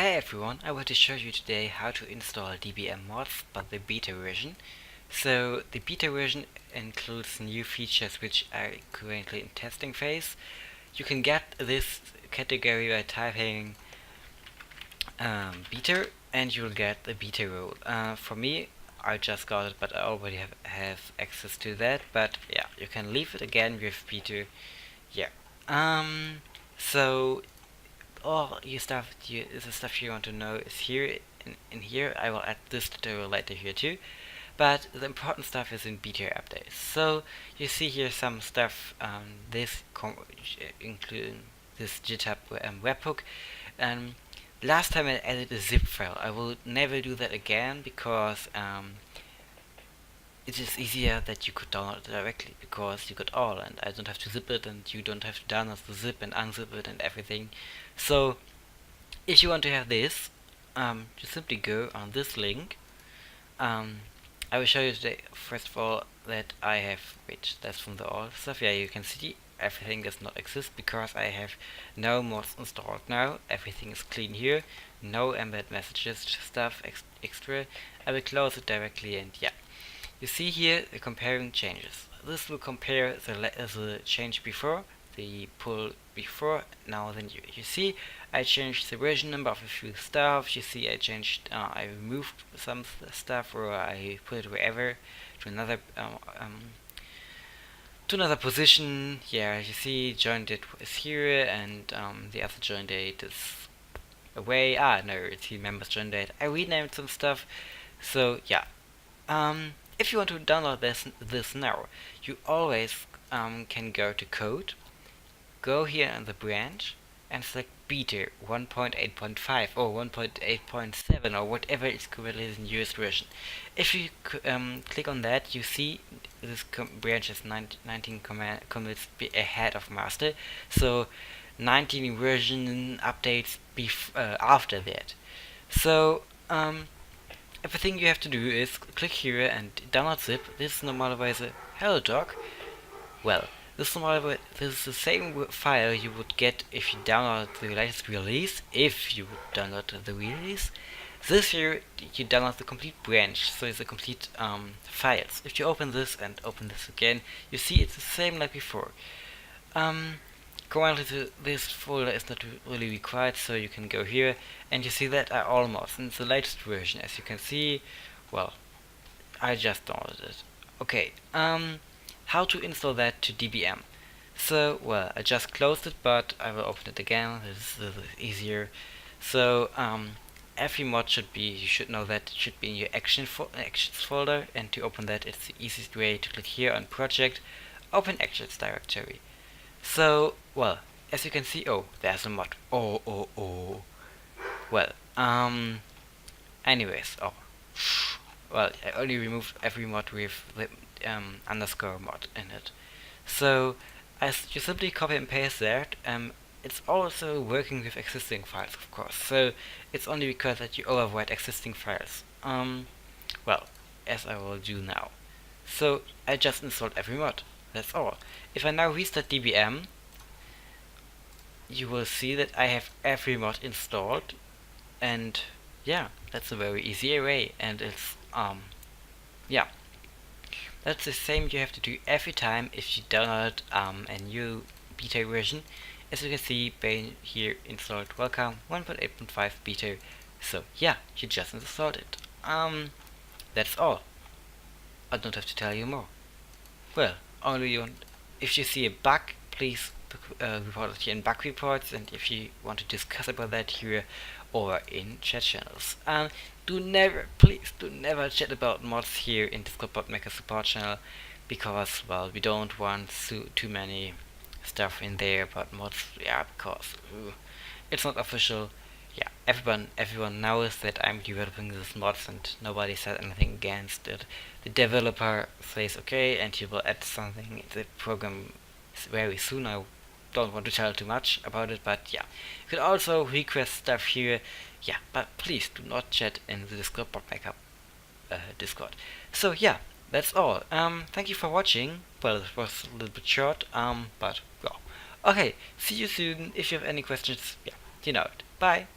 Hey everyone, I want to show you today how to install DBM mods, but the beta version. So the beta version includes new features which are currently in testing phase. You can get this category by typing beta and you'll get the beta role. For me, I just got it, but I already have access to that. But yeah, you can leave it again with beta. Yeah. So all the stuff you want to know is here in here. I will add this tutorial later here too, but the important stuff is in beta updates. So you see here some stuff, including this GitHub webhook. Last time I added a zip file. I will never do that again because it is easier that you could download it directly because you got all, and I don't have to zip it, and you don't have to download the zip and unzip it and everything. So if you want to have this, just simply go on this link. I will show you today, first of all, that I have, wait, that's from the old stuff. Yeah, you can see everything does not exist because I have no mods installed now. Everything is clean here, no embed messages stuff extra. I will close it directly, and yeah. You see here the comparing changes. This will compare the change before, the pull before. Now then you see I changed the version number of a few stuff. You see I changed, I removed some stuff, or I put it wherever to another position. Yeah, you see join date is here, and the other join date is away. No, it's the members join date. I renamed some stuff. So yeah. If you want to download this now, you always can go to code, go here on the branch, and select beta 1.8.5 or 1.8.7 or whatever is currently the newest version. If you click on that, you see this branch is 19 commits ahead of master, so 19 version updates after that. So everything you have to do is click here and download zip. This is normalerweise HelloDoc. Well, this is the same file you would get if you download the latest release, if you would download the release. This here, you download the complete branch, so it's the complete files. If you open this and open this again, you see it's the same like before. Currently this folder is not really required, so you can go here and you see that I almost, and it's the latest version. As you can see, well, I just downloaded it. Okay, how to install that to DBM? So, well, I just closed it, but I will open it again. This is easier. So, every mod you should know that it should be in your actions folder, and to open that, it's the easiest way to click here on project, open actions directory. So, well, as you can see, there's a mod. Well, anyways, well, I only removed every mod with the underscore mod in it. So, as you simply copy and paste that, it's also working with existing files, of course. So, it's only because that you overwrite existing files. Well, as I will do now. So, I just installed every mod. That's all. If I now restart DBM, you will see that I have every mod installed, and yeah, that's a very easy way, and it's yeah, that's the same you have to do every time if you download a new beta version. As you can see, here installed welcome 1.8.5 beta. So yeah, you just installed it. That's all. I don't have to tell you more. Well, if you see a bug, please report it here in bug reports, and if you want to discuss about that here or in chat channels. Please do never chat about mods here in Discord Bot Maker support channel, because, well, we don't want too many stuff in there about mods. Yeah, because it's not official. Yeah, everyone knows that I'm developing these mods, and nobody said anything against it. The developer says okay, and he will add something in the program very soon. I don't want to tell too much about it, but yeah, you can also request stuff here. Yeah, but please do not chat in the Discord Bot Maker Discord. So yeah, that's all. Thank you for watching. Well, it was a little bit short, but well, okay. See you soon. If you have any questions, yeah, you know it. Bye.